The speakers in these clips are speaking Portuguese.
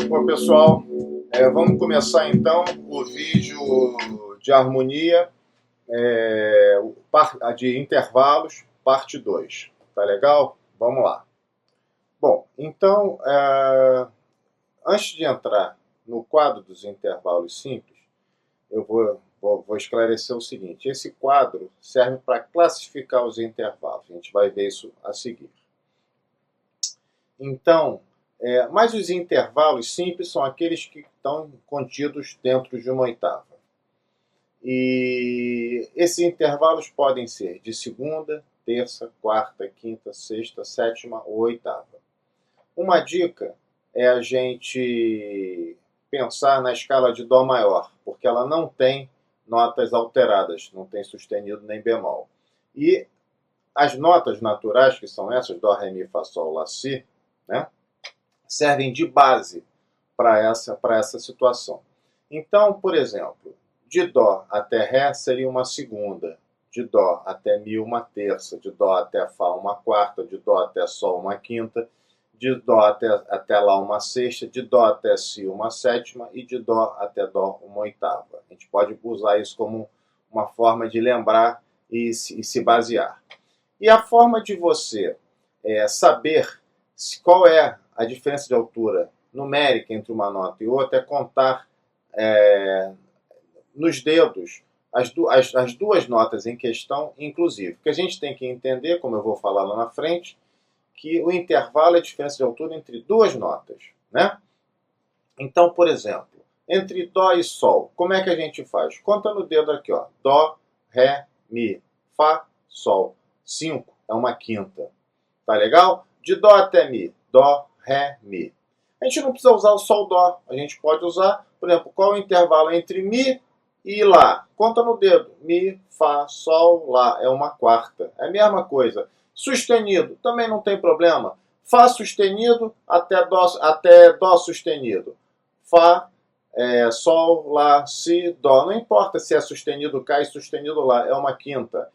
Bom, pessoal, vamos começar então o vídeo de harmonia, de intervalos, parte 2. Tá legal? Vamos lá. Bom, então, antes de entrar no quadro dos intervalos simples, eu vou esclarecer o seguinte. Esse quadro serve para classificar os intervalos. A gente vai ver isso a seguir. Então, mas os intervalos simples são aqueles que estão contidos dentro de uma oitava. E esses intervalos podem ser de segunda, terça, quarta, quinta, sexta, sétima ou oitava. Uma dica é a gente pensar na escala de Dó maior, porque ela não tem notas alteradas, não tem sustenido nem bemol. E as notas naturais, que são essas, Dó, Ré, Mi, Fá, Sol, Lá, Si, né, servem de base para essa situação. Então, por exemplo, de Dó até Ré seria uma segunda, de Dó até Mi uma terça, de Dó até Fá uma quarta, de Dó até Sol uma quinta, de Dó até Lá uma sexta, de Dó até Si uma sétima e de Dó até Dó uma oitava. A gente pode usar isso como uma forma de lembrar e se basear. E a forma de você saber qual é a diferença de altura numérica entre uma nota e outra é contar nos dedos as duas notas em questão, inclusive. Porque a gente tem que entender, como eu vou falar lá na frente, que o intervalo é a diferença de altura entre duas notas, né? Então, por exemplo, entre Dó e Sol, como é que a gente faz? Conta no dedo aqui, ó. Dó, Ré, Mi, Fá, Sol. 5 é uma quinta. Tá legal? De Dó até Mi. Dó, Ré, Mi. A gente não precisa usar o Sol, Dó. A gente pode usar, por exemplo, qual é o intervalo entre Mi e Lá? Conta no dedo. Mi, Fá, Sol, Lá. É uma quarta. É a mesma coisa. Sustenido, também não tem problema. Fá sustenido até Dó sustenido. Fá, Sol, Lá, Si, Dó. Não importa se é sustenido cá e sustenido Lá. É uma quinta.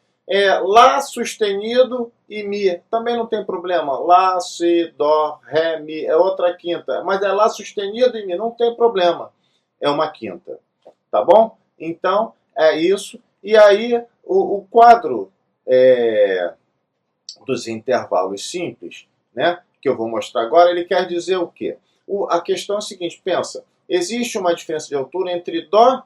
Lá sustenido e Mi. Também não tem problema. Lá, Si, Dó, Ré, Mi. É outra quinta. Mas é Lá sustenido e Mi. Não tem problema. É uma quinta. Tá bom? Então, é isso. E aí, o quadro dos intervalos simples, né, que eu vou mostrar agora, ele quer dizer o quê? A questão é a seguinte, pensa. Existe uma diferença de altura entre Dó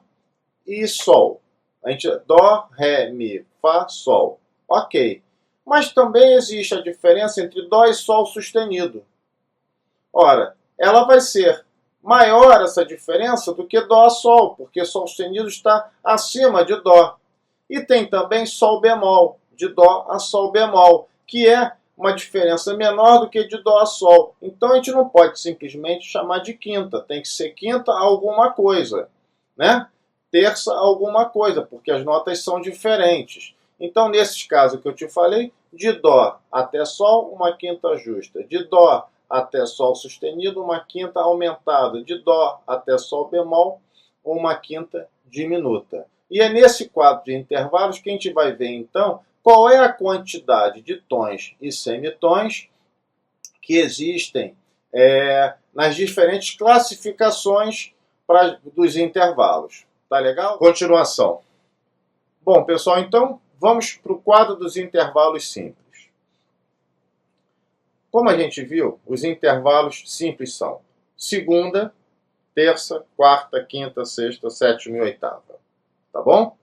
e Sol. A gente, Dó, Ré, Mi, Fá, Sol. Ok. Mas também existe a diferença entre Dó e Sol sustenido. Ora, ela vai ser maior essa diferença do que Dó a Sol, porque Sol sustenido está acima de Dó. E tem também Sol bemol, de Dó a Sol bemol, que é uma diferença menor do que de Dó a Sol. Então a gente não pode simplesmente chamar de quinta, tem que ser quinta alguma coisa, né? Terça alguma coisa, porque as notas são diferentes. Então, nesses casos que eu te falei, de Dó até Sol, uma quinta justa. De Dó até Sol sustenido, uma quinta aumentada. De Dó até Sol bemol, uma quinta diminuta. E é nesse quadro de intervalos que a gente vai ver, então, qual é a quantidade de tons e semitons que existem nas diferentes classificações dos intervalos. Tá legal? Continuação. Bom, pessoal, então vamos para o quadro dos intervalos simples. Como a gente viu, os intervalos simples são segunda, terça, quarta, quinta, sexta, sétima e oitava. Tá bom?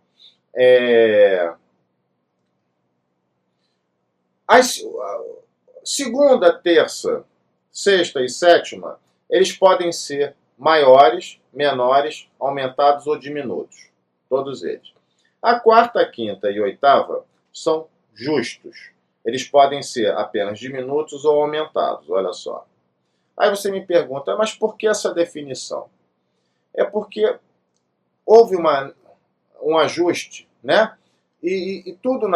Segunda, terça, sexta e sétima, eles podem ser maiores, menores, aumentados ou diminutos. Todos eles. A quarta, quinta e oitava são justos. Eles podem ser apenas diminutos ou aumentados. Olha só. Aí você me pergunta, mas por que essa definição? É porque houve um ajuste, né? E tudo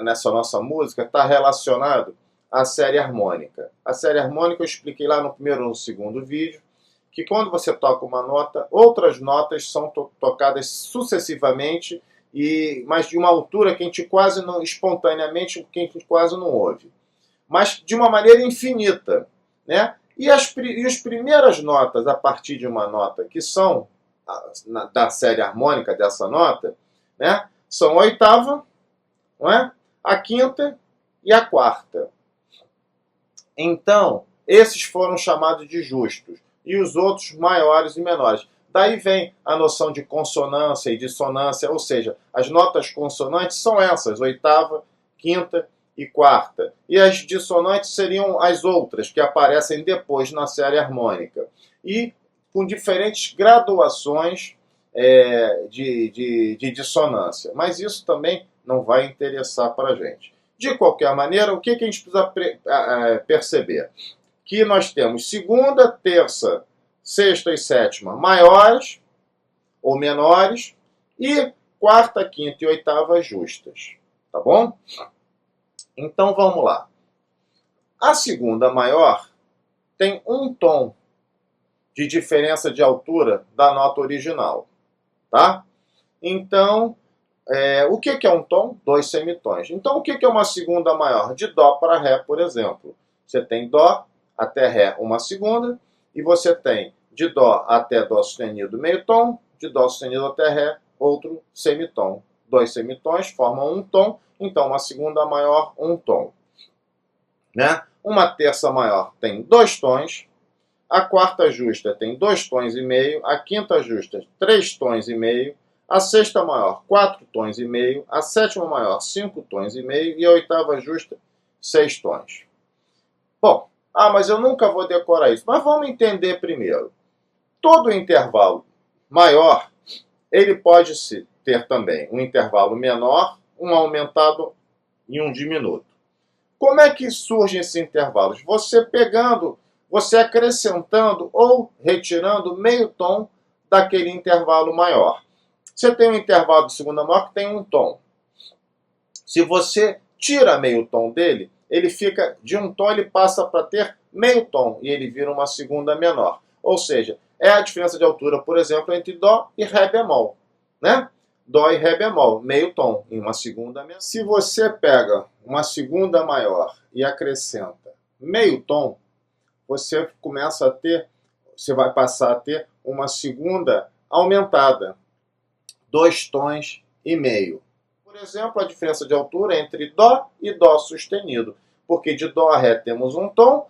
nessa nossa música está relacionado à série harmônica. A série harmônica eu expliquei lá no primeiro ou no segundo vídeo, que quando você toca uma nota, outras notas são tocadas sucessivamente, mas de uma altura que a gente quase não, espontaneamente, que a gente quase não ouve. Mas de uma maneira infinita, né? E as primeiras notas, a partir de uma nota, que são da série harmônica dessa nota, né, são a oitava, não é? A quinta e a quarta. Então, esses foram chamados de justos, e os outros maiores e menores. Daí vem a noção de consonância e dissonância, ou seja, as notas consonantes são essas, oitava, quinta e quarta. E as dissonantes seriam as outras, que aparecem depois na série harmônica. E com diferentes graduações de dissonância. Mas isso também não vai interessar para a gente. De qualquer maneira, o que a gente precisa perceber? Que nós temos segunda, terça, sexta e sétima maiores ou menores e quarta, quinta e oitava justas. Tá bom? Então vamos lá. A segunda maior tem um tom de diferença de altura da nota original. Tá? Então, o que é um tom? 2 semitons. Então, o que é uma segunda maior? De Dó para Ré, por exemplo. Você tem Dó até Ré, uma segunda, e você tem de Dó até Dó sustenido, meio tom, de Dó sustenido até Ré, outro semitom. 2 semitons formam um tom, então uma segunda maior, um tom. Né? Uma terça maior tem 2 tons, a quarta justa tem 2 tons e meio, a quinta justa 3 tons e meio, a sexta maior 4 tons e meio, a sétima maior 5 tons e meio e a oitava justa 6 tons. Bom, mas eu nunca vou decorar isso. Mas vamos entender primeiro. Todo intervalo maior, ele pode ter também um intervalo menor, um aumentado e um diminuto. Como é que surgem esses intervalos? Você acrescentando ou retirando meio tom daquele intervalo maior. Você tem um intervalo de segunda maior que tem um tom. Se você tira meio tom dele, ele fica de um tom, ele passa para ter meio tom e ele vira uma segunda menor. Ou seja, é a diferença de altura, por exemplo, entre Dó e Ré bemol. Né? Dó e Ré bemol, meio tom em uma segunda menor. Se você pega uma segunda maior e acrescenta meio tom, você vai passar a ter uma segunda aumentada, 2 tons e meio. Por exemplo, a diferença de altura entre Dó e Dó sustenido, porque de Dó a Ré temos um tom,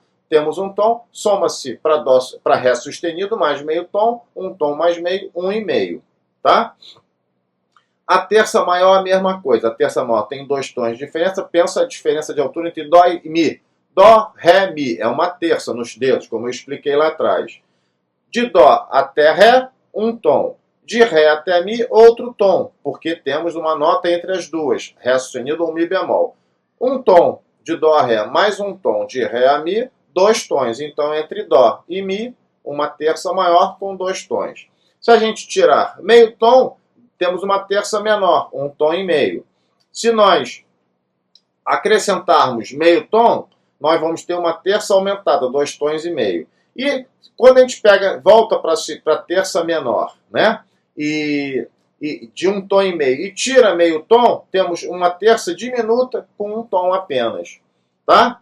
soma-se para Ré sustenido mais meio tom, um tom mais meio, 1,5, tá? A terça maior é a mesma coisa, a terça maior tem 2 tons de diferença, pensa a diferença de altura entre Dó e Mi. Dó, Ré, Mi, é uma terça nos dedos, como eu expliquei lá atrás. De Dó até Ré, um tom. De Ré até Mi, outro tom, porque temos uma nota entre as duas, Ré sustenido ou Mi bemol. Um tom de Dó a Ré mais um tom de Ré a Mi, 2 tons. Então, entre Dó e Mi, uma terça maior com 2 tons. Se a gente tirar meio tom, temos uma terça menor, um tom e meio. Se nós acrescentarmos meio tom, nós vamos ter uma terça aumentada, 2 tons e meio. E quando a gente volta para a terça menor, né? E de um tom e meio, e tira meio tom, temos uma terça diminuta com um tom apenas. Tá?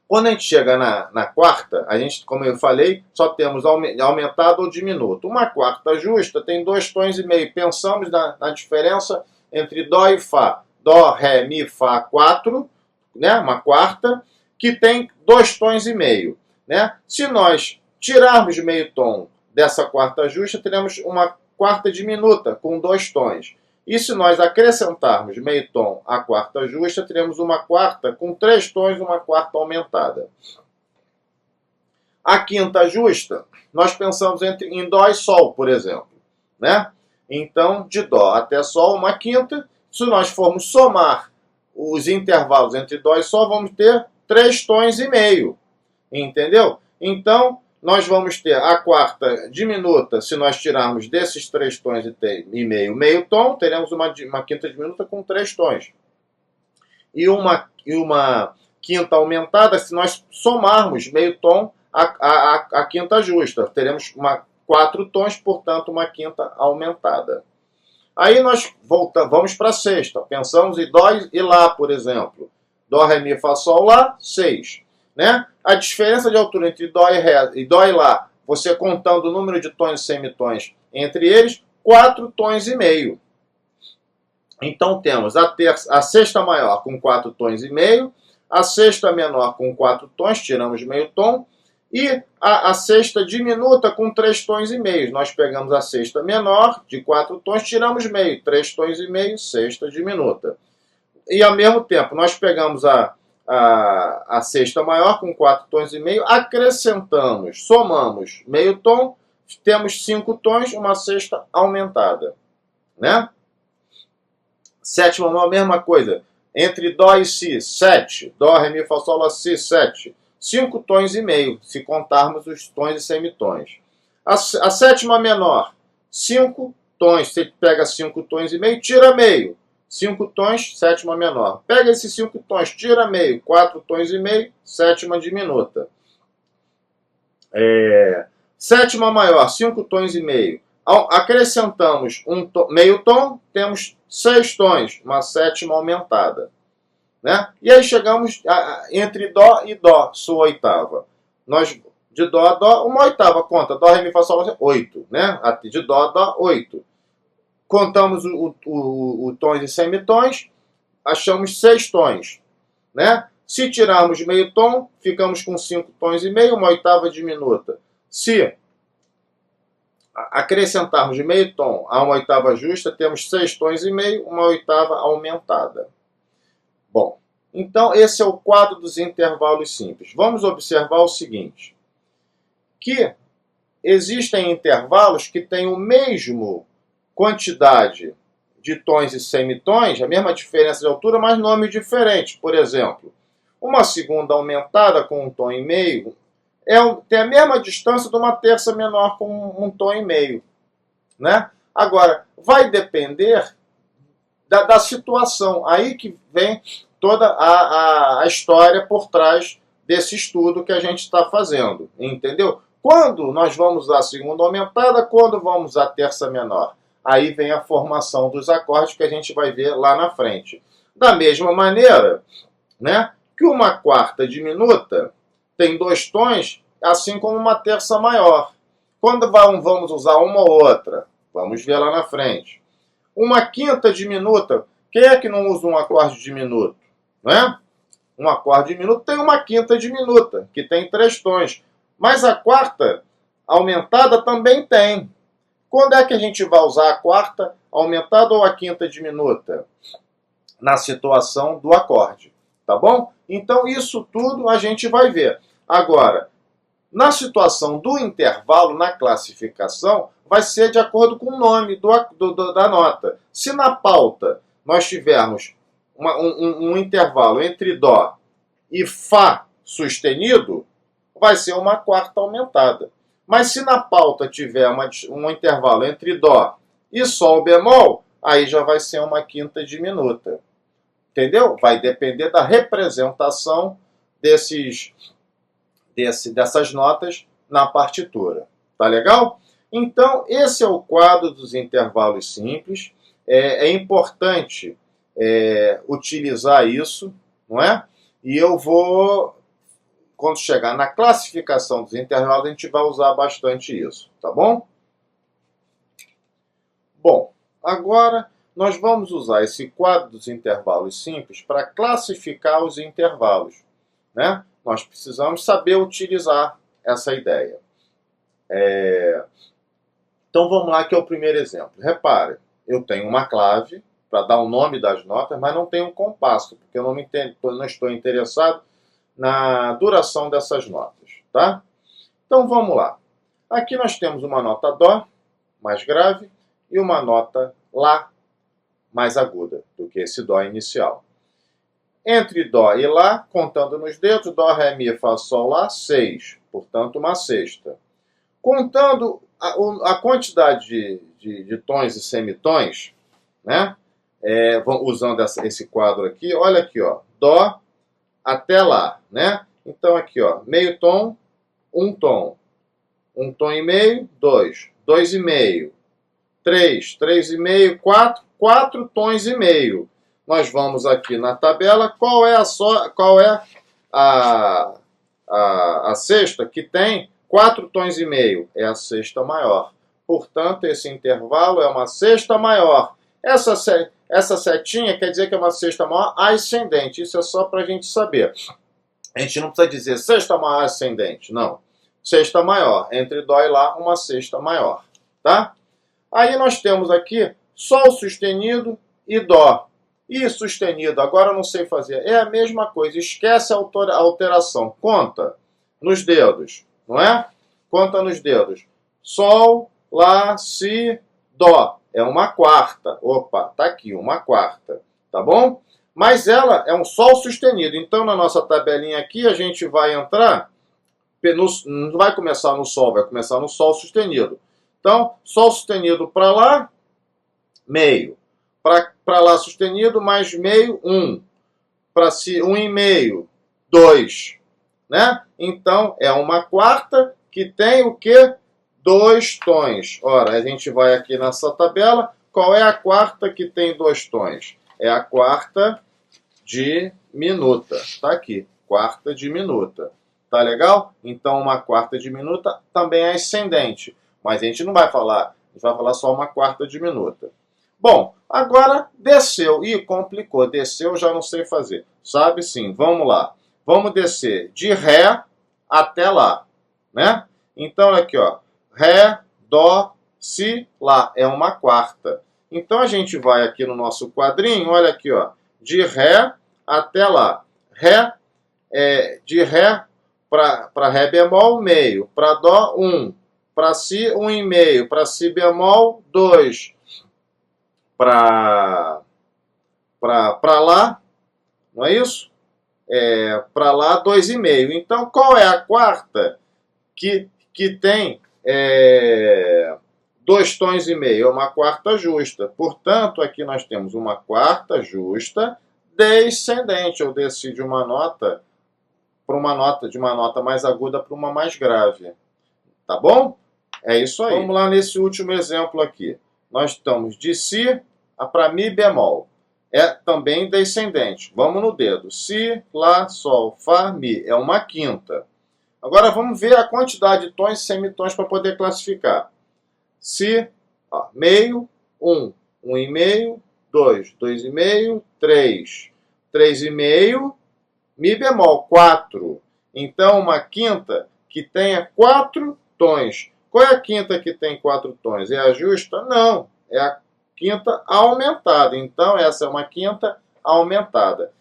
Quando a gente chega na quarta, a gente, como eu falei, só temos aumentado ou diminuto. Uma quarta justa tem 2 tons e meio. Pensamos na diferença entre Dó e Fá. Dó, Ré, Mi, Fá, 4, né? Uma quarta, que tem 2 tons e meio. Né? Se nós tirarmos meio tom dessa quarta justa, teremos uma quarta diminuta, com 2 tons. E se nós acrescentarmos meio tom à quarta justa, teremos uma quarta com 3 tons e uma quarta aumentada. A quinta justa, nós pensamos em Dó e Sol, por exemplo. Né? Então, de Dó até Sol, uma quinta. Se nós formos somar os intervalos entre Dó e Sol, vamos ter 3 tons e meio. Entendeu? Então, nós vamos ter a quarta diminuta, se nós tirarmos desses 3 tons e meio tom, teremos uma quinta diminuta com 3 tons. E uma quinta aumentada, se nós somarmos meio tom à quinta justa, teremos 4 tons, portanto, uma quinta aumentada. Aí nós vamos para a sexta. Pensamos em Dó e Lá, por exemplo. Dó, Ré, Mi, Fá, Sol, Lá, 6. né? A diferença de altura entre Dó e Ré e Dó e Lá, você contando o número de tons e semitons entre eles, 4 tons e meio. Então temos a sexta maior com 4 tons e meio, a sexta menor com 4 tons, tiramos meio tom, e a sexta diminuta com 3 tons e meio. Nós pegamos a sexta menor de 4 tons, tiramos meio, 3 tons e meio, sexta diminuta. E ao mesmo tempo, nós pegamos a sexta maior com 4 tons e meio, acrescentamos, somamos meio tom, temos 5 tons, uma sexta aumentada, né? Sétima maior, mesma coisa. Entre Dó e Si, 7. Dó, Ré, Mi, Fá, Sol, Lá, Si, 7. 5 tons e meio, se contarmos os tons e semitons. A sétima menor, 5 tons. Você pega 5 tons e meio, tira meio. 5 tons, sétima menor. Pega esses 5 tons, tira meio. 4 tons e meio, sétima diminuta. Sétima maior, 5 tons e meio. Acrescentamos meio tom, temos 6 tons, uma sétima aumentada. Né? E aí chegamos entre Dó e Dó, sua oitava. Nós, de Dó a Dó, uma oitava conta. Dó, Ré, Mi, Fá, Sol, Lá, 8. Né? De Dó a Dó, 8. Contamos o tons e semitons, achamos 6 tons. Né? Se tirarmos meio tom, ficamos com 5 tons e meio, uma oitava diminuta. Se acrescentarmos meio tom a uma oitava justa, temos 6 tons e meio, uma oitava aumentada. Bom, então esse é o quadro dos intervalos simples. Vamos observar o seguinte, que existem intervalos que têm o mesmo quantidade de tons e semitons, a mesma diferença de altura, mas nome diferente. Por exemplo, uma segunda aumentada com 1 tom e meio tem a mesma distância de uma terça menor com 1 tom e meio. Né? Agora, vai depender da situação. Aí que vem toda a história por trás desse estudo que a gente está fazendo. Entendeu? Quando nós vamos usar a segunda aumentada, quando vamos usar a terça menor? Aí vem a formação dos acordes que a gente vai ver lá na frente. Da mesma maneira, né, que uma quarta diminuta tem 2 tons, assim como uma terça maior. Quando vamos usar uma ou outra? Vamos ver lá na frente. Uma quinta diminuta, quem é que não usa um acorde diminuto? Né? Um acorde diminuto tem uma quinta diminuta, que tem 3 tons. Mas a quarta aumentada também tem. Quando é que a gente vai usar a quarta aumentada ou a quinta diminuta? Na situação do acorde, tá bom? Então isso tudo a gente vai ver. Agora, na situação do intervalo, na classificação, vai ser de acordo com o nome da nota. Se na pauta nós tivermos um intervalo entre Dó e Fá sustenido, vai ser uma quarta aumentada. Mas se na pauta tiver um intervalo entre Dó e Sol bemol, aí já vai ser uma quinta diminuta. Entendeu? Vai depender da representação dessas notas na partitura. Tá legal? Então, esse é o quadro dos intervalos simples. É importante utilizar isso, não é? E eu vou, quando chegar na classificação dos intervalos, a gente vai usar bastante isso, tá bom? Bom, agora nós vamos usar esse quadro dos intervalos simples para classificar os intervalos, né? Nós precisamos saber utilizar essa ideia. Então vamos lá, que é o primeiro exemplo. Repare, eu tenho uma clave para dar o nome das notas, mas não tenho um compasso, porque eu não estou interessado na duração dessas notas, tá? Então vamos lá. Aqui nós temos uma nota Dó, mais grave, e uma nota Lá, mais aguda do que esse Dó inicial. Entre Dó e Lá, contando nos dedos, Dó, Ré, Mi, Fá, Sol, Lá, 6. Portanto, uma sexta. Contando a quantidade de tons e semitons, né? Usando esse quadro aqui, olha aqui, ó, Dó até Lá, né? Então aqui, ó, meio tom, 1 tom. 1 tom e meio, 2. 2 e meio. 3, 3,5, 4, 4 tons e meio. Nós vamos aqui na tabela, qual é a sexta que tem 4 tons e meio, é a sexta maior. Portanto, esse intervalo é uma sexta maior. Essa setinha quer dizer que é uma sexta maior ascendente. Isso é só para a gente saber. A gente não precisa dizer sexta maior ascendente, não. Sexta maior. Entre Dó e Lá, uma sexta maior. Tá? Aí nós temos aqui Sol sustenido e Dó. E sustenido, agora eu não sei fazer. É a mesma coisa. Esquece a alteração. Conta nos dedos, não é? Conta nos dedos. Sol, Lá, Si, Dó. É uma quarta. Opa, tá aqui, uma quarta. Tá bom? Mas ela é um Sol sustenido. Então, na nossa tabelinha aqui, a gente vai entrar... não vai começar no Sol, vai começar no Sol sustenido. Então, Sol sustenido para Lá, meio. Para Lá sustenido, mais meio, 1. Para Si, 1,5, 2. Né? Então, é uma quarta que tem o quê? 2 tons. Ora, a gente vai aqui nessa tabela. Qual é a quarta que tem 2 tons? É a quarta diminuta. Está aqui, quarta diminuta. Tá legal? Então, uma quarta diminuta também é ascendente. Mas a gente não vai falar, a gente vai falar só uma quarta diminuta. Bom, agora desceu. Ih, complicou. Desceu, já não sei fazer. Sabe sim, vamos lá. Vamos descer de Ré até Lá, né? Então, aqui, ó. Ré, Dó, Si, Lá. É uma quarta. Então, a gente vai aqui no nosso quadrinho, olha aqui, ó. De Ré até Lá. Ré, de Ré para Ré bemol, meio. Para Dó, 1. Para Si, 1,5. Para Si bemol, 2. Para Lá, não é isso? Para Lá, 2,5. Então, qual é a quarta que tem 2 tons e meio? É uma quarta justa. Portanto, aqui nós temos uma quarta justa descendente. Eu desci de uma nota para uma nota mais aguda para uma mais grave. Tá bom? É isso aí. Vamos lá nesse último exemplo aqui. Nós estamos de Si para Mi bemol. É também descendente. Vamos no dedo. Si, Lá, Sol, Fá, Mi. É uma quinta. Agora vamos ver a quantidade de tons e semitons para poder classificar. Si, ó, meio, 1, 1,5, 2, 2,5, 3, 3,5, Mi bemol, 4. Então, uma quinta que tenha 4 tons. Qual é a quinta que tem 4 tons? É a justa? Não. É a quinta aumentada. Então, essa é uma quinta aumentada.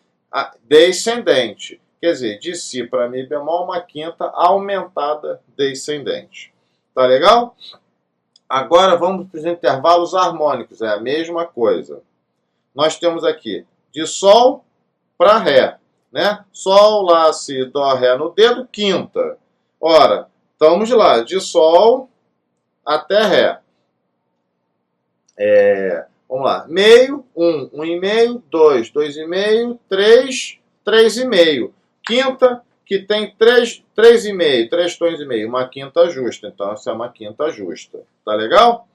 Descendente. Quer dizer, de Si para Mi bemol, uma quinta aumentada descendente. Tá legal? Agora vamos para os intervalos harmônicos. É a mesma coisa. Nós temos aqui de Sol para Ré. Né? Sol, Lá, Si, Dó, Ré no dedo, quinta. Ora, estamos lá, de Sol até Ré. Vamos lá, meio, 1, 1,5, 2, 2,5, 3, 3,5. Quinta, que tem 3,5, 3 tons e meio, uma quinta justa. Então, essa é uma quinta justa. Tá legal?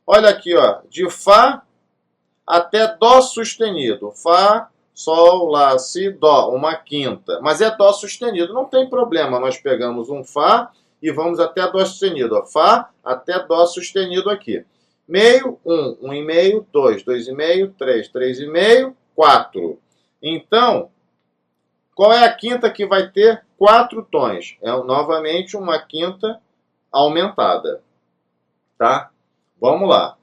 Olha aqui, ó, de Fá até Dó sustenido. Fá, Sol, Lá, Si, Dó, uma quinta. Mas é Dó sustenido, não tem problema. Nós pegamos um Fá e vamos até Dó sustenido. Ó. Fá até Dó sustenido aqui. Meio, 1, 1,5, 2, 2,5, 3, 3,5, 4. Então, qual é a quinta que vai ter 4 tons? É novamente uma quinta aumentada. Tá? Vamos lá.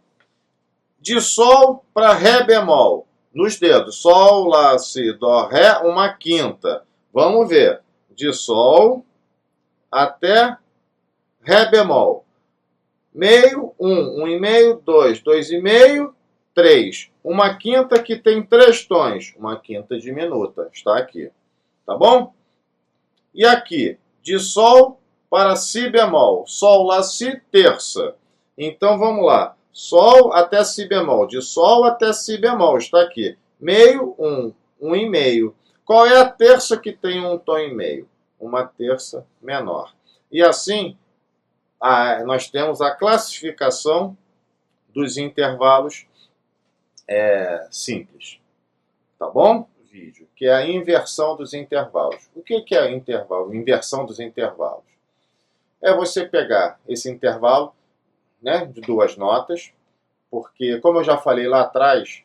De Sol para Ré bemol. Nos dedos. Sol, Lá, Si, Dó, Ré, uma quinta. Vamos ver. De Sol até Ré bemol. Meio, 1, 1,5, 2, 2,5, 3. Uma quinta que tem 3 tons. Uma quinta diminuta. Está aqui. Tá bom? E aqui, de Sol para Si bemol. Sol, Lá, Si, terça. Então, vamos lá. Sol até Si bemol. De Sol até Si bemol. Está aqui. Meio, 1, 1,5. Qual é a terça que tem um tom e meio? Uma terça menor. E assim, nós temos a classificação dos intervalos simples. Tá bom? vídeo, que é a inversão dos intervalos. O que é intervalo? Inversão dos intervalos. É você pegar esse intervalo, né, de duas notas, porque, como eu já falei lá atrás,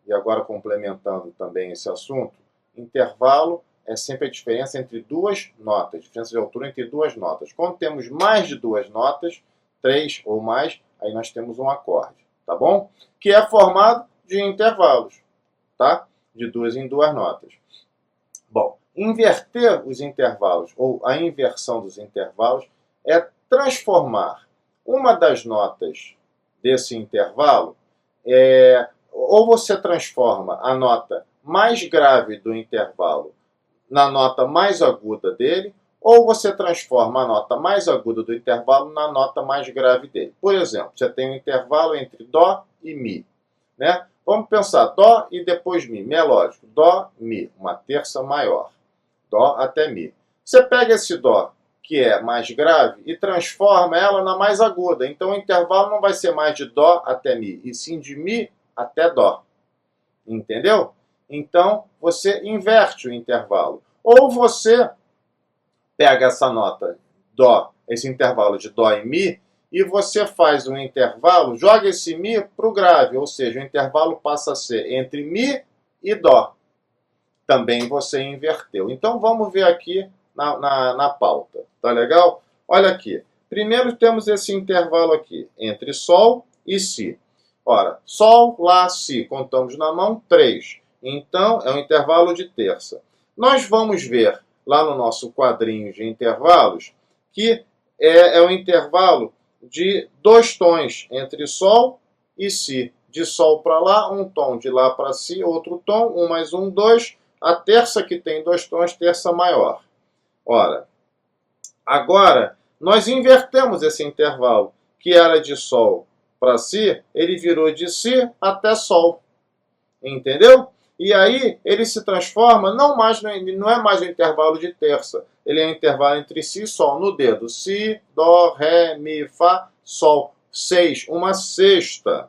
e agora complementando também esse assunto, intervalo é sempre a diferença entre duas notas, diferença de altura entre duas notas. Quando temos mais de duas notas, 3 ou mais, aí nós temos um acorde, tá bom? Que é formado de intervalos, tá? De duas em duas notas. Bom, inverter os intervalos, ou a inversão dos intervalos, é transformar uma das notas desse intervalo, ou você transforma a nota mais grave do intervalo na nota mais aguda dele, ou você transforma a nota mais aguda do intervalo na nota mais grave dele. Por exemplo, você tem um intervalo entre Dó e Mi, né? Vamos pensar, Dó e depois Mi. Mi é lógico. Dó, Mi, uma terça maior. Dó até Mi. Você pega esse Dó, que é mais grave, e transforma ela na mais aguda. Então o intervalo não vai ser mais de Dó até Mi, e sim de Mi até Dó. Entendeu? Então você inverte o intervalo. Ou você pega essa nota Dó, esse intervalo de Dó e Mi, e você faz um intervalo, joga esse Mi para o grave, ou seja, o intervalo passa a ser entre Mi e Dó. Também você inverteu. Então vamos ver aqui na pauta. Tá legal? Olha aqui. Primeiro temos esse intervalo aqui, entre Sol e Si. Ora, Sol, Lá, Si, contamos na mão, 3. Então, é um intervalo de terça. Nós vamos ver lá no nosso quadrinho de intervalos que é um intervalo de 2 tons entre Sol e Si. De Sol para lá, um tom, de Lá para Si, outro tom, 1 mais 1, 2. A terça que tem 2 tons, terça maior. Ora, agora nós invertemos esse intervalo, que era de Sol para Si, ele virou de Si até Sol. Entendeu? E aí ele se transforma, não é mais um intervalo de terça, ele é um intervalo entre Si e Sol, no dedo. Si, Dó, Ré, Mi, Fá, Sol. 6, uma sexta.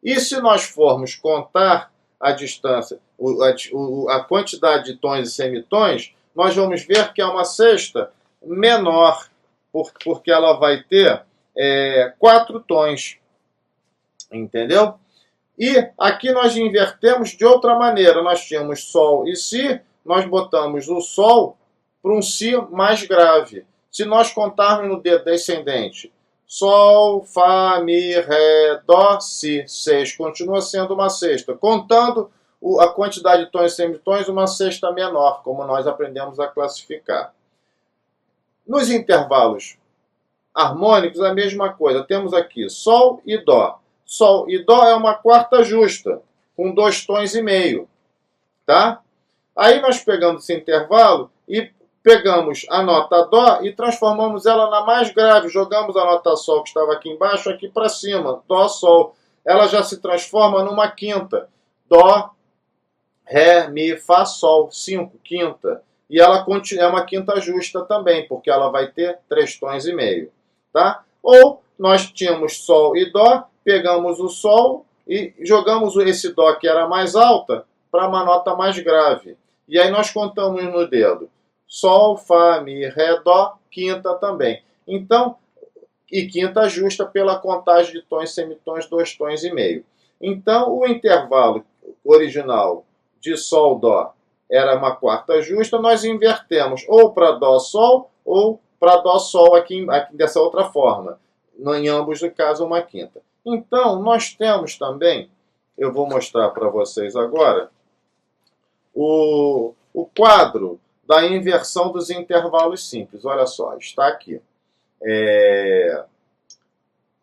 E se nós formos contar a distância, a quantidade de tons e semitons, nós vamos ver que é uma sexta menor, porque ela vai ter 4 tons. Entendeu? E aqui nós invertemos de outra maneira. Nós tínhamos Sol e Si, nós botamos o Sol para um Si mais grave. Se nós contarmos no dedo descendente, Sol, Fá, Mi, Ré, Dó, Si, 6, continua sendo uma sexta. Contando a quantidade de tons e semitons, uma sexta menor, como nós aprendemos a classificar. Nos intervalos harmônicos, a mesma coisa. Temos aqui Sol e Dó. Sol e Dó é uma quarta justa, com 2 tons e meio. Tá? Aí nós pegamos esse intervalo e pegamos a nota Dó e transformamos ela na mais grave. Jogamos a nota Sol, que estava aqui embaixo, aqui para cima. Dó, Sol. Ela já se transforma numa quinta. Dó, Ré, Mi, Fá, Sol. 5, quinta. E ela é uma quinta justa também, porque ela vai ter 3 tons e meio. Tá? Ou nós tínhamos Sol e Dó, pegamos o Sol e jogamos esse Dó, que era mais alta, para uma nota mais grave. E aí nós contamos no dedo. Sol, Fá, Mi, Ré, Dó, quinta também. Então, e quinta justa pela contagem de tons e semitons, 2 tons e meio. Então, o intervalo original de Sol, Dó era uma quarta justa, nós invertemos ou para Dó, Sol, ou para Dó, Sol aqui dessa outra forma. Em ambos os casos, uma quinta. Então, nós temos também, eu vou mostrar para vocês agora, o quadro da inversão dos intervalos simples. Olha só, está aqui.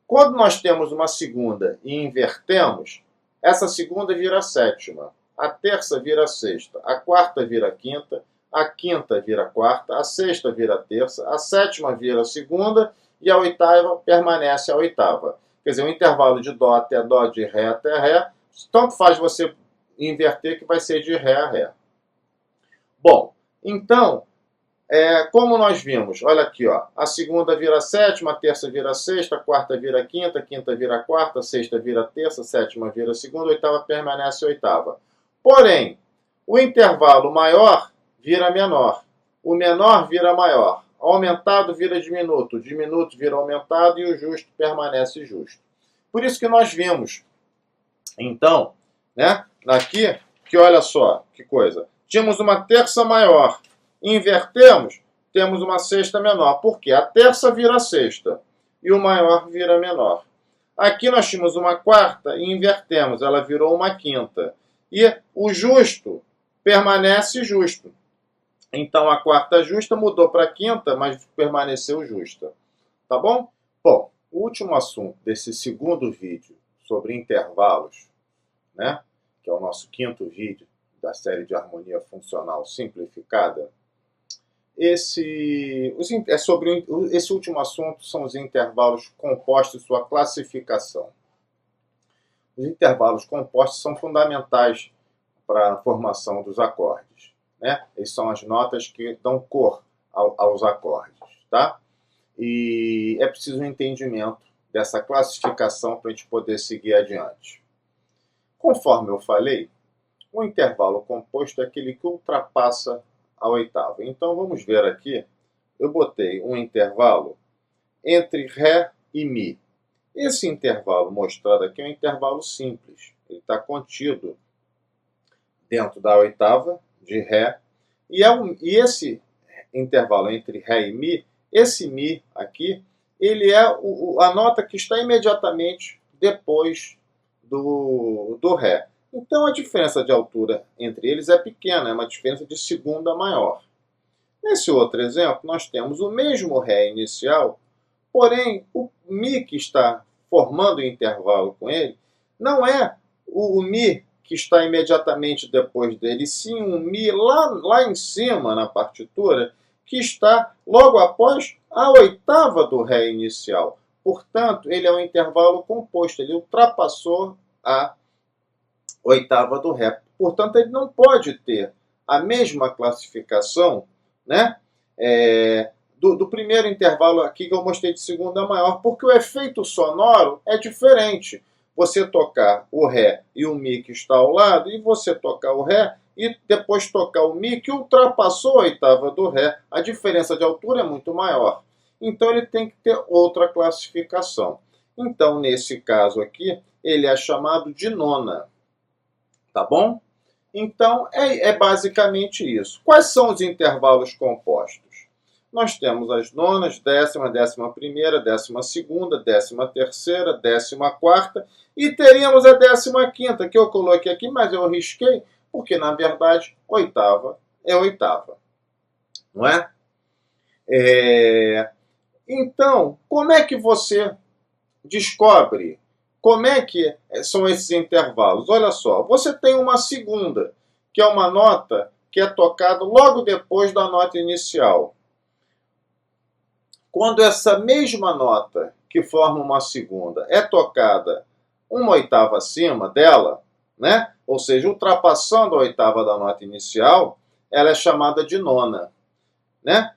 Quando nós temos uma segunda e invertemos, essa segunda vira sétima, a terça vira sexta, a quarta vira quinta, a quinta vira quarta, a sexta vira terça, a sétima vira segunda e a oitava permanece a oitava. Quer dizer, o intervalo de Dó até Dó, de Ré até Ré, tanto faz você inverter que vai ser de Ré a Ré. Bom, então, como nós vimos, olha aqui, ó, a segunda vira sétima, a terça vira sexta, a quarta vira quinta, a quinta vira quarta, a sexta vira terça, a sétima vira segunda, a oitava permanece a oitava. Porém, O intervalo maior vira menor. O menor vira maior. O aumentado vira diminuto. O diminuto vira aumentado e o justo permanece justo. Por isso que nós vimos, então, né, aqui, que olha só, que coisa. Tínhamos uma terça maior. Invertemos, temos uma sexta menor. Por quê? A terça vira sexta e o maior vira menor. Aqui nós tínhamos uma quarta e invertemos, ela virou uma quinta. E o justo permanece justo. Então a quarta justa mudou para a quinta, mas permaneceu justa. Tá bom? Bom, o último assunto desse segundo vídeo sobre intervalos, né, que é o nosso quinto vídeo da série de harmonia funcional simplificada, esse último assunto são os intervalos compostos e sua classificação. Os intervalos compostos são fundamentais para a formação dos acordes, né? Eles são as notas que dão cor aos acordes, tá? E é preciso um entendimento dessa classificação para a gente poder seguir adiante. Conforme eu falei, o intervalo composto é aquele que ultrapassa a oitava. Então vamos ver aqui, eu botei um intervalo entre Ré e Mi. Esse intervalo mostrado aqui é um intervalo simples. Ele está contido dentro da oitava de Ré. E esse intervalo entre Ré e Mi, esse Mi aqui, ele é a nota que está imediatamente depois do Ré. Então a diferença de altura entre eles é pequena, é uma diferença de segunda maior. Nesse outro exemplo, nós temos o mesmo Ré inicial, porém o Mi que está formando o intervalo com ele não é o Mi que está imediatamente depois dele, sim um Mi lá em cima na partitura, que está logo após a oitava do Ré inicial. Portanto, ele é um intervalo composto, ele ultrapassou a oitava do Ré. Portanto, ele não pode ter a mesma classificação, né, do primeiro intervalo aqui que eu mostrei de segunda maior, porque o efeito sonoro é diferente. Você tocar o Ré e o Mi que está ao lado, e você tocar o Ré e depois tocar o Mi que ultrapassou a oitava do Ré. A diferença de altura é muito maior. Então ele tem que ter outra classificação. Então, nesse caso aqui, ele é chamado de nona. Tá bom? Então, é basicamente isso. Quais são os intervalos compostos? Nós temos as nonas, décima, 11ª, 12ª, 13ª, 14ª e teríamos a 15ª, que eu coloquei aqui, mas eu risquei, porque, na verdade, oitava é oitava. Não é? Então, como é que você descobre? Como é que são esses intervalos? Olha só, você tem uma segunda, que é uma nota que é tocada logo depois da nota inicial. Quando essa mesma nota, que forma uma segunda, é tocada uma oitava acima dela, né? Ou seja, ultrapassando a oitava da nota inicial, ela é chamada de nona. Né?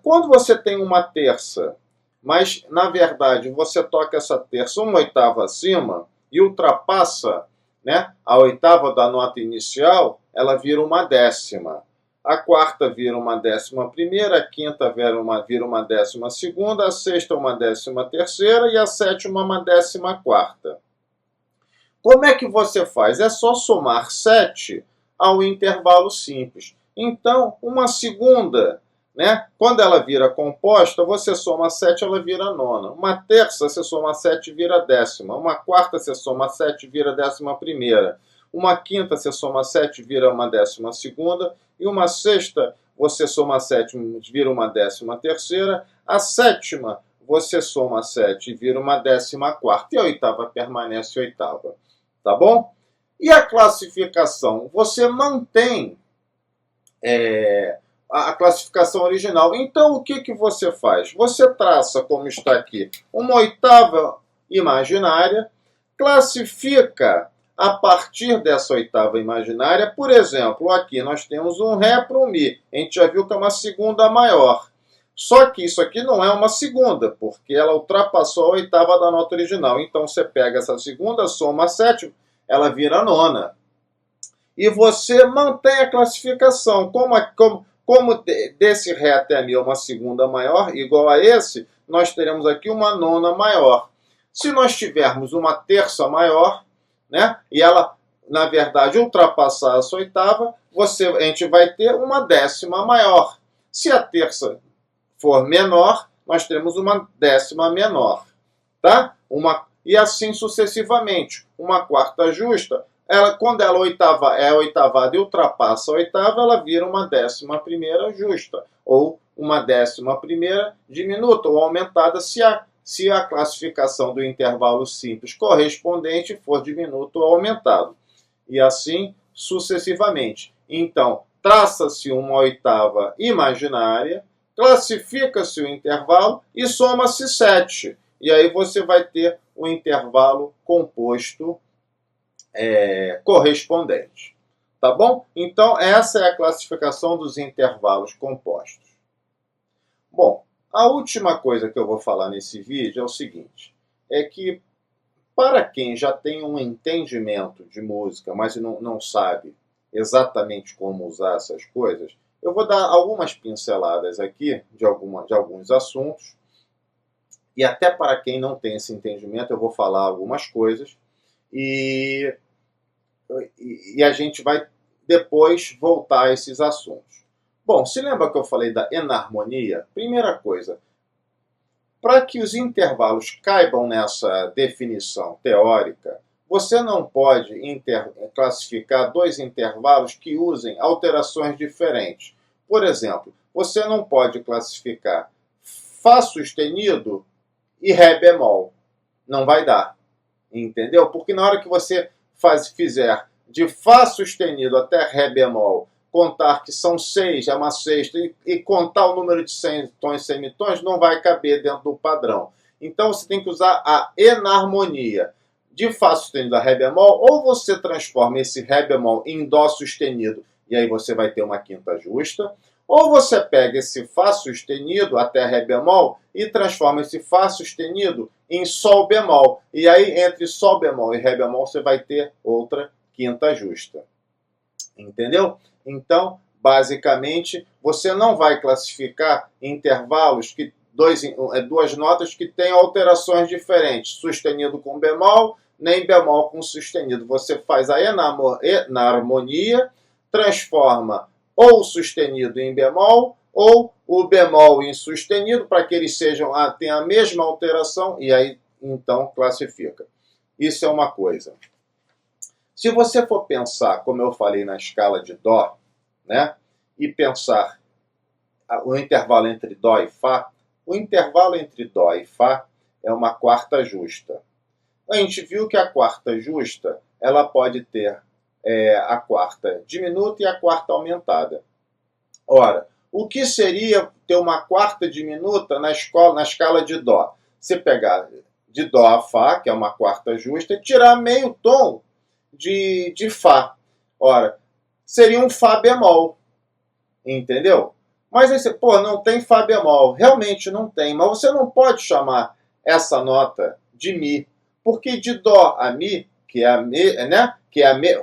Quando você tem uma terça, mas na verdade você toca essa terça uma oitava acima e ultrapassa, né, a oitava da nota inicial, ela vira uma décima. A quarta vira uma 11ª, a quinta vira uma 12ª, a sexta uma 13ª e a sétima uma 14ª. Como é que você faz? É só somar 7 ao intervalo simples. Então, uma segunda, né, quando ela vira composta, você soma 7, ela vira nona. Uma terça, você soma 7, vira décima. Uma quarta, você soma 7, vira 11ª. Uma quinta, você soma 7, vira uma 12ª. E uma sexta, você soma 7, vira uma 13ª. A sétima, você soma 7 e vira uma 14ª. E a oitava permanece oitava. Tá bom? E a classificação? Você mantém a classificação original. Então, o que você faz? Você traça, como está aqui, uma oitava imaginária, classifica a partir dessa oitava imaginária. Por exemplo, aqui nós temos um Ré para um Mi. A gente já viu que é uma segunda maior. Só que isso aqui não é uma segunda, porque ela ultrapassou a oitava da nota original. Então você pega essa segunda, soma 7, ela vira nona. e você mantém a classificação. Como desse Ré até Mi é uma segunda maior, igual a esse, nós teremos aqui uma nona maior. Se nós tivermos uma terça maior, né, e ela, na verdade, ultrapassar essa oitava, a gente vai ter uma décima maior. Se a terça for menor, nós teremos uma décima menor. Tá? E assim sucessivamente. Uma quarta justa, quando ela é oitavada e ultrapassa a oitava, ela vira uma 11ª justa, ou uma 11ª diminuta, ou aumentada, se a classificação do intervalo simples correspondente for diminuto ou aumentado. E assim sucessivamente. Então, traça-se uma oitava imaginária, classifica-se o intervalo e soma-se 7. E aí você vai ter o intervalo composto correspondente. Tá bom? Então, essa é a classificação dos intervalos compostos. Bom, a última coisa que eu vou falar nesse vídeo é o seguinte, é que para quem já tem um entendimento de música, mas não sabe exatamente como usar essas coisas, eu vou dar algumas pinceladas aqui de alguns assuntos, e até para quem não tem esse entendimento eu vou falar algumas coisas, e a gente vai depois voltar a esses assuntos. Bom, se lembra que eu falei da enarmonia? Primeira coisa, para que os intervalos caibam nessa definição teórica, você não pode classificar dois intervalos que usem alterações diferentes. Por exemplo, você não pode classificar Fá sustenido e Ré bemol. Não vai dar. Entendeu? Porque na hora que você fizer de Fá sustenido até Ré bemol, contar que são 6, é uma sexta, e contar o número de tons e semitons, não vai caber dentro do padrão. Então você tem que usar a enarmonia. De Fá sustenido a Ré bemol, ou você transforma esse Ré bemol em Dó sustenido, e aí você vai ter uma quinta justa, ou você pega esse Fá sustenido até Ré bemol e transforma esse Fá sustenido em Sol bemol. E aí, entre Sol bemol e Ré bemol, você vai ter outra quinta justa. Entendeu? Então, basicamente, você não vai classificar intervalos, duas notas que têm alterações diferentes, sustenido com bemol, nem bemol com sustenido. Você faz a enarmonia, transforma ou o sustenido em bemol, ou o bemol em sustenido, para que eles tenham a mesma alteração, e aí, então, classifica. Isso é uma coisa. Se você for pensar, como eu falei, na escala de Dó, né, e pensar o intervalo entre Dó e Fá, o intervalo entre Dó e Fá é uma quarta justa. A gente viu que a quarta justa ela pode ter a quarta diminuta e a quarta aumentada. Ora, o que seria ter uma quarta diminuta na escala de Dó? Você pegar de Dó a Fá, que é uma quarta justa, e tirar meio tom de Fá. Ora, seria um Fá bemol. Entendeu? Mas aí você, não tem Fá bemol. Realmente não tem. Mas você não pode chamar essa nota de Mi. Porque de Dó a Mi, que é a Mi, né?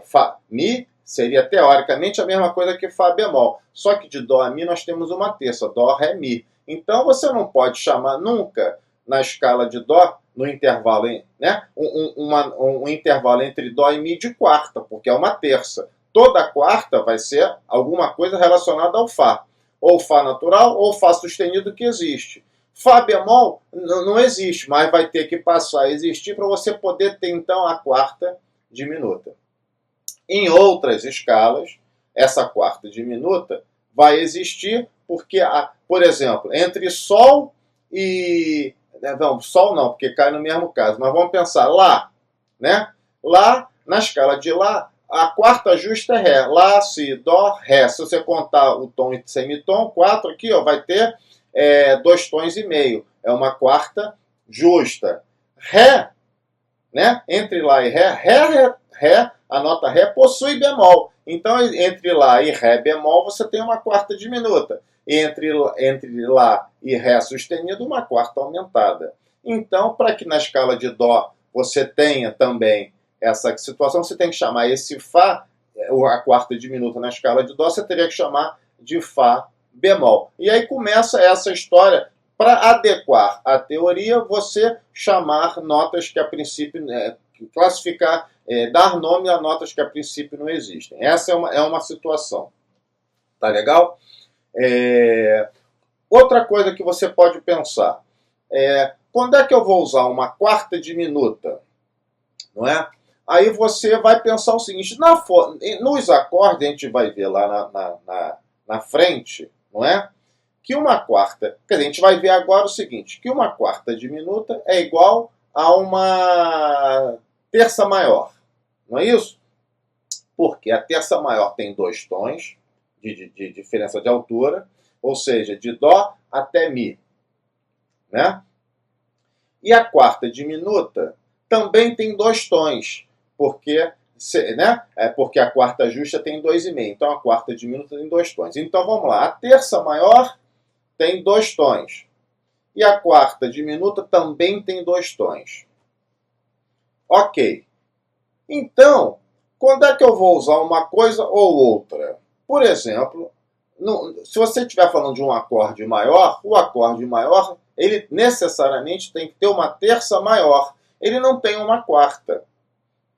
Fá, Mi, seria teoricamente a mesma coisa que Fá bemol. Só que de Dó a Mi nós temos uma terça. Dó, Ré, Mi. Então você não pode chamar nunca na escala de Dó, no intervalo, né, um intervalo entre Dó e Mi de quarta, porque é uma terça. Toda quarta vai ser alguma coisa relacionada ao Fá. Ou Fá natural, ou Fá sustenido que existe. Fá bemol não existe, mas vai ter que passar a existir para você poder ter, então, a quarta diminuta. Em outras escalas, essa quarta diminuta vai existir porque, por exemplo, entre Sol e... Não, Sol não, porque cai no mesmo caso. Mas vamos pensar Lá, né? Lá, na escala de Lá, a quarta justa é Ré. Lá, Si, Dó, Ré. Se você contar o tom e semitom, 4 aqui, ó, vai ter 2 tons e meio. É uma quarta justa. Ré, né? Entre Lá e Ré, a nota Ré possui bemol. Então, entre Lá e Ré bemol, você tem uma quarta diminuta. Entre Lá e Ré sustenido, uma quarta aumentada. Então, para que na escala de Dó você tenha também essa situação, você tem que chamar esse Fá a quarta diminuta na escala de Dó, você teria que chamar de Fá bemol. E aí começa essa história. Para adequar a teoria, você chamar notas que a princípio, classificar, dar nome a notas que a princípio não existem. Essa é uma situação. Tá legal? Outra coisa que você pode pensar quando é que eu vou usar uma quarta diminuta? Não é? Aí você vai pensar o seguinte, nos acordes, a gente vai ver lá na frente, não é? Que uma quarta, quer dizer, a gente vai ver agora o seguinte, que uma quarta diminuta é igual a uma terça maior, não é isso? Porque a terça maior tem 2 tons de diferença de altura, ou seja, de Dó até Mi, né? E a quarta diminuta também tem 2 tons, porque a quarta justa tem 2,5, então a quarta diminuta tem 2 tons. Então vamos lá, a terça maior tem 2 tons. E a quarta diminuta também tem 2 tons. Ok. Então, quando é que eu vou usar uma coisa ou outra? Por exemplo, se você estiver falando de um acorde maior, o acorde maior, ele necessariamente tem que ter uma terça maior. Ele não tem uma quarta.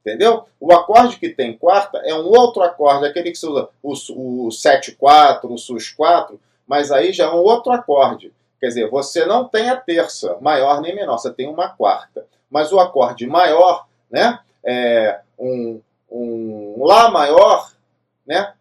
Entendeu? O acorde que tem quarta é um outro acorde, aquele que você usa o 7/4, o sus4, mas aí já é um outro acorde. Quer dizer, você não tem a terça, maior nem menor, você tem uma quarta. Mas o acorde maior, né, um Lá maior, né,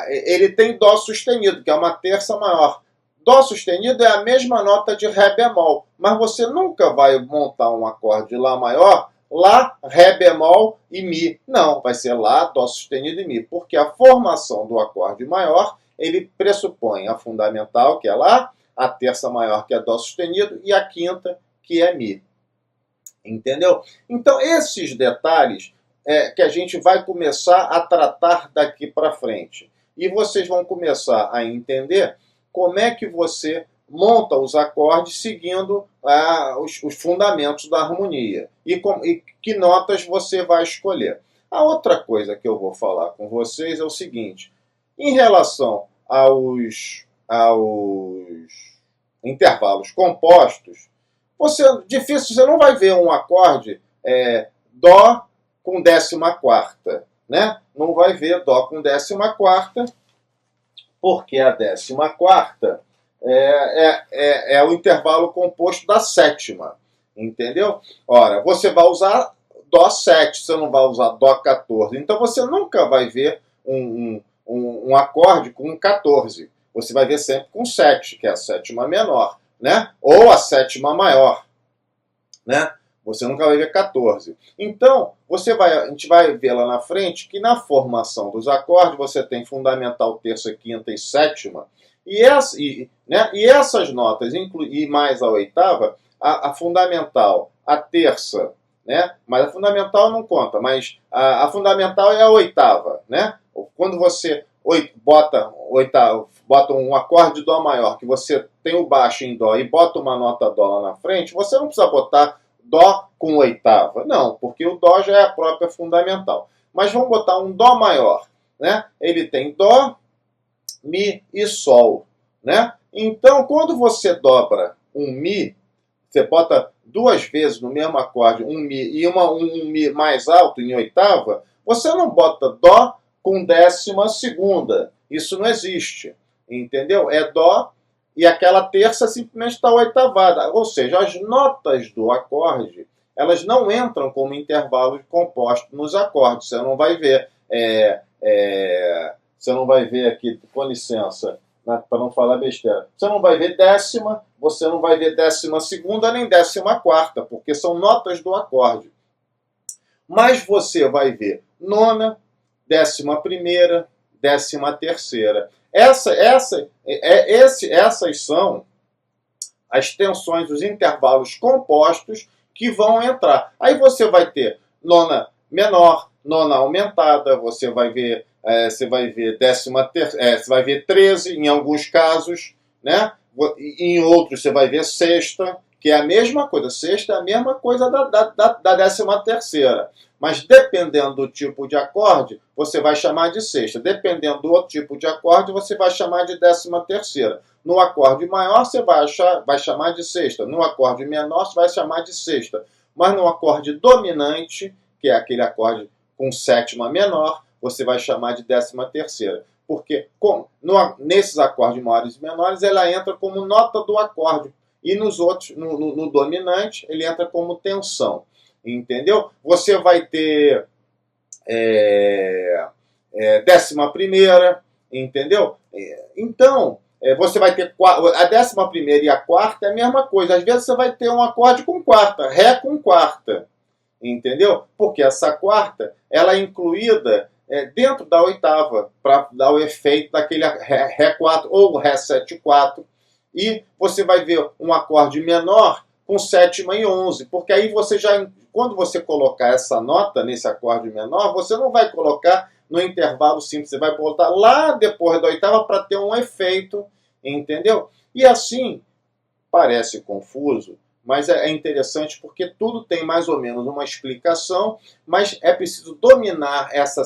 ele tem Dó sustenido, que é uma terça maior. Dó sustenido é a mesma nota de Ré bemol, mas você nunca vai montar um acorde de Lá maior, Lá, Ré bemol e Mi. Não, vai ser Lá, Dó sustenido e Mi, porque a formação do acorde maior, ele pressupõe a fundamental, que é Lá, a terça maior, que é Dó sustenido, e a quinta, que é Mi. Entendeu? Então, esses detalhes que a gente vai começar a tratar daqui para frente. E vocês vão começar a entender como é que você monta os acordes seguindo os fundamentos da harmonia. E que notas você vai escolher. A outra coisa que eu vou falar com vocês é o seguinte. Em relação aos intervalos compostos, difícil, você não vai ver um acorde Dó com 14ª, né? Não vai ver Dó com 14ª, porque a 14ª é o intervalo composto da sétima, entendeu? Ora, você vai usar Dó 7, você não vai usar Dó 14, então você nunca vai ver um acorde com 14, você vai ver sempre com 7, que é a sétima menor, né? Ou a sétima maior, né? Você nunca vai ver 14. Então, a gente vai ver lá na frente que na formação dos acordes você tem fundamental, terça, quinta e sétima. E essas notas, e mais a oitava, a fundamental, a terça, né? Mas a fundamental não conta, mas a fundamental é a oitava, né? Quando você bota um acorde de Dó maior, que você tem o baixo em Dó e bota uma nota Dó lá na frente, você não precisa botar Dó com oitava. Não, porque o Dó já é a própria fundamental. Mas vamos botar um Dó maior, né? Ele tem Dó, Mi e Sol, né? Então, quando você dobra um Mi, você bota 2 vezes no mesmo acorde um Mi e um Mi mais alto em oitava, você não bota Dó com 12ª. Isso não existe, entendeu? É Dó e aquela terça simplesmente está oitavada. Ou seja, as notas do acorde, elas não entram como intervalo composto nos acordes. Você não vai ver, você não vai ver aqui, com licença, né, para não falar besteira. Você não vai ver décima, você não vai ver 12ª nem 14ª, porque são notas do acorde. Mas você vai ver nona, 11ª, 13ª. Essas são as tensões dos intervalos compostos que vão entrar. Aí você vai ter nona menor, nona aumentada, você vai ver 13 em alguns casos, né? Em outros você vai ver sexta, que é a mesma coisa. Sexta é a mesma coisa da 13ª. Mas dependendo do tipo de acorde, você vai chamar de sexta. Dependendo do outro tipo de acorde, você vai chamar de 13ª. No acorde maior, você vai chamar de sexta. No acorde menor, você vai chamar de sexta. Mas no acorde dominante, que é aquele acorde com sétima menor, você vai chamar de 13ª. Porque nesses acordes maiores e menores, ela entra como nota do acorde. E nos outros, no dominante, ele entra como tensão. Entendeu? Você vai ter 11ª, entendeu? Então, você vai ter a 11ª e a quarta é a mesma coisa. Às vezes você vai ter um acorde com quarta, Ré com quarta, entendeu? Porque essa quarta, ela é incluída dentro da oitava, para dar o efeito daquele Ré 4 ou Ré 7 4. E você vai ver um acorde menor com sétima e 11, porque aí você já, quando você colocar essa nota nesse acorde menor, você não vai colocar no intervalo simples, você vai botar lá depois da oitava para ter um efeito, entendeu? E assim, parece confuso, mas é interessante porque tudo tem mais ou menos uma explicação, mas é preciso dominar essa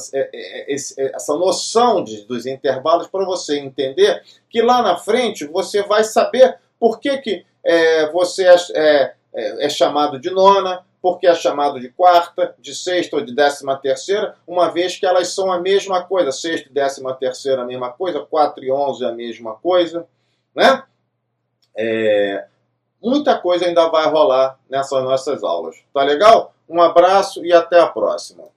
noção dos intervalos para você entender que lá na frente você vai saber por que você é chamado de nona, porque é chamado de quarta, de sexta ou de 13ª, uma vez que elas são a mesma coisa. Sexta e 13ª a mesma coisa, 4 e 11 a mesma coisa, né? Muita coisa ainda vai rolar nessas nossas aulas. Tá legal? Um abraço e até a próxima.